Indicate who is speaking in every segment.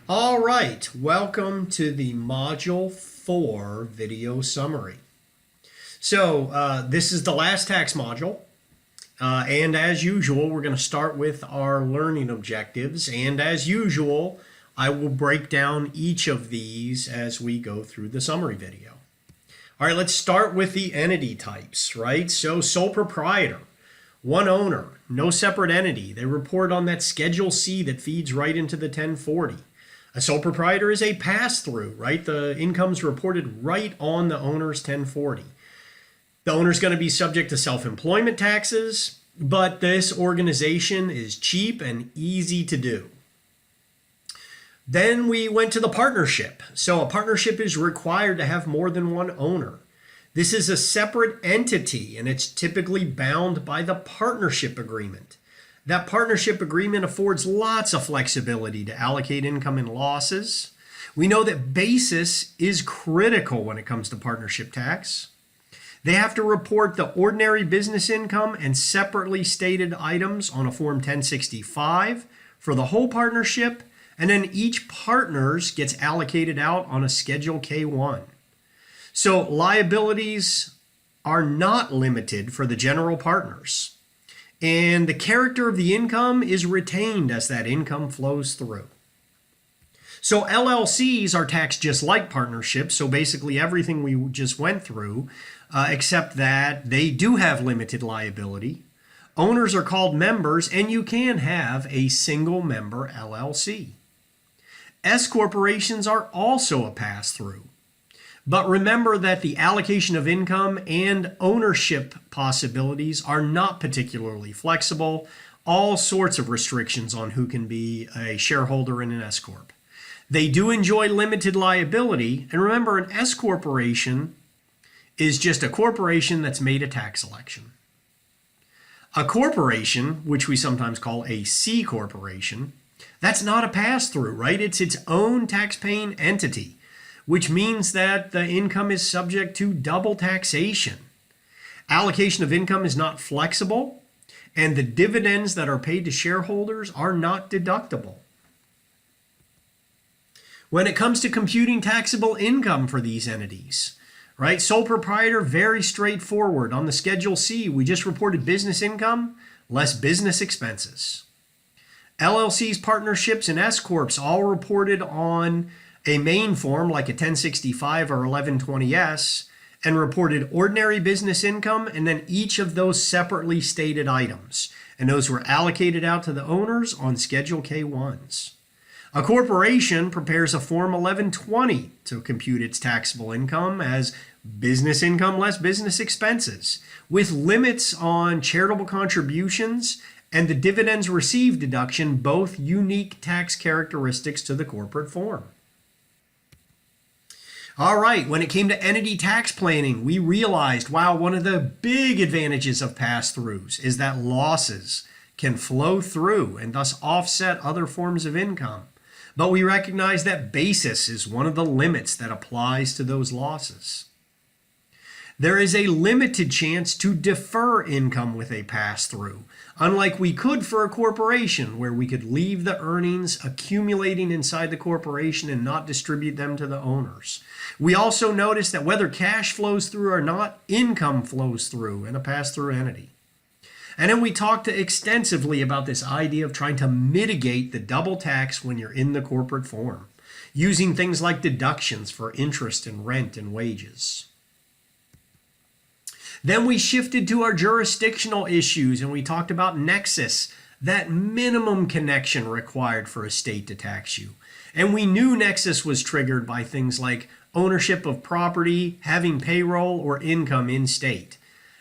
Speaker 1: All right, welcome to the Module 4 video summary. So this is the last tax module, and as usual, we're going to start with our learning objectives, and as usual, I will break down each of these as we go through the summary video. All right, let's start with the entity types, right? So sole proprietor, one owner, no separate entity. They report on that Schedule C that feeds right into the 1040. A sole proprietor is a pass-through, right? The income's reported right on the owner's 1040. The owner's going to be subject to self-employment taxes, but this organization is cheap and easy to do. Then we went to the partnership. So a partnership is required to have more than one owner. This is a separate entity, and it's typically bound by the partnership agreement. That partnership agreement affords lots of flexibility to allocate income and losses. We know that basis is critical when it comes to partnership tax. They have to report the ordinary business income and separately stated items on a Form 1065 for the whole partnership, and then each partners gets allocated out on a Schedule K1. So liabilities are not limited for the general partners. And the character of the income is retained as that income flows through. So LLCs are taxed just like partnerships, so basically everything we just went through, except that they do have limited liability. Owners are called members, and you can have a single member LLC. S corporations are also a pass-through. But remember that the allocation of income and ownership possibilities are not particularly flexible. All sorts of restrictions on who can be a shareholder in an S corp. They do enjoy limited liability, and remember, an S corporation is just a corporation that's made a tax election. A corporation, which we sometimes call a C corporation, that's not a pass-through, right? It's its own tax-paying entity, which means that the income is subject to double taxation. Allocation of income is not flexible, and the dividends that are paid to shareholders are not deductible. When it comes to computing taxable income for these entities, right? Sole proprietor, very straightforward. On the Schedule C, we just reported business income less business expenses. LLCs, partnerships, and S corps all reported on a main form like a 1065 or 1120S and reported ordinary business income and then each of those separately stated items. And those were allocated out to the owners on Schedule K1s. A corporation prepares a Form 1120 to compute its taxable income as business income less business expenses, with limits on charitable contributions and the dividends received deduction, both unique tax characteristics to the corporate form. All right, when it came to entity tax planning, we realized, wow, one of the big advantages of pass-throughs is that losses can flow through and thus offset other forms of income. But we recognize that basis is one of the limits that applies to those losses. There is a limited chance to defer income with a pass-through, unlike we could for a corporation where we could leave the earnings accumulating inside the corporation and not distribute them to the owners. We also notice that whether cash flows through or not, income flows through in a pass-through entity. And then we talked extensively about this idea of trying to mitigate the double tax when you're in the corporate form, using things like deductions for interest and rent and wages. Then we shifted to our jurisdictional issues and we talked about Nexus, that minimum connection required for a state to tax you. And we knew Nexus was triggered by things like ownership of property, having payroll, or income in state.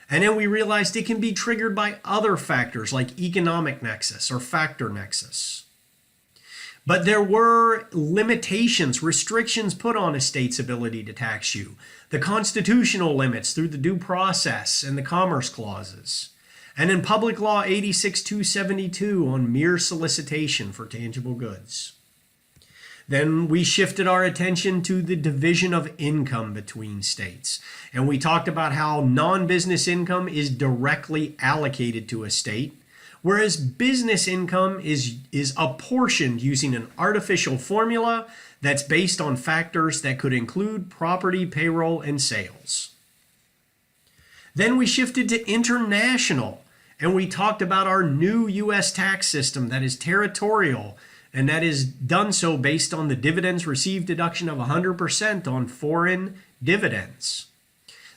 Speaker 1: And then we realized it can be triggered by other factors like economic nexus or factor nexus. But there were limitations, restrictions put on a state's ability to tax you. The constitutional limits through the due process and the commerce clauses. And in Public Law 86-272 on mere solicitation for tangible goods. Then we shifted our attention to the division of income between states. And we talked about how non-business income is directly allocated to a state, whereas business income is apportioned using an artificial formula that's based on factors that could include property, payroll, and sales. Then we shifted to international, and we talked about our new U.S. tax system that is territorial, and that is done so based on the dividends received deduction of 100% on foreign dividends.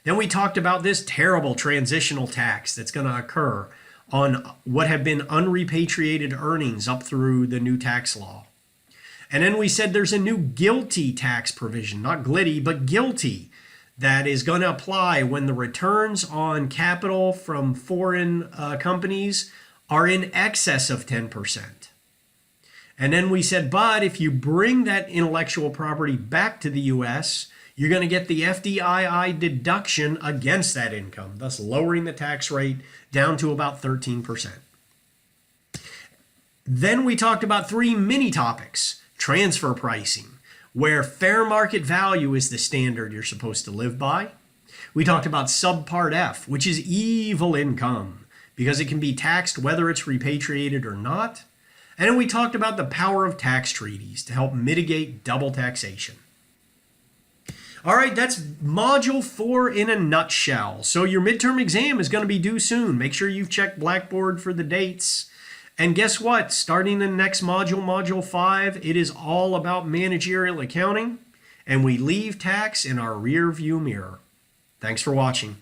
Speaker 1: Then we talked about this terrible transitional tax that's going to occur on what have been unrepatriated earnings up through the new tax law. And then we said there's a new GILTI tax provision, not glitty, but GILTI, that is going to apply when the returns on capital from foreign companies are in excess of 10%. And then we said, but if you bring that intellectual property back to the U.S., you're going to get the FDII deduction against that income, thus lowering the tax rate down to about 13%. Then we talked about 3 mini topics: transfer pricing, where fair market value is the standard you're supposed to live by. We talked about subpart F, which is evil income, because it can be taxed whether it's repatriated or not. And then we talked about the power of tax treaties to help mitigate double taxation. All right, that's Module 4 in a nutshell. So your midterm exam is going to be due soon. Make sure you've checked Blackboard for the dates. And guess what? Starting the next module, Module 5, it is all about managerial accounting, and we leave tax in our rear view mirror. Thanks for watching.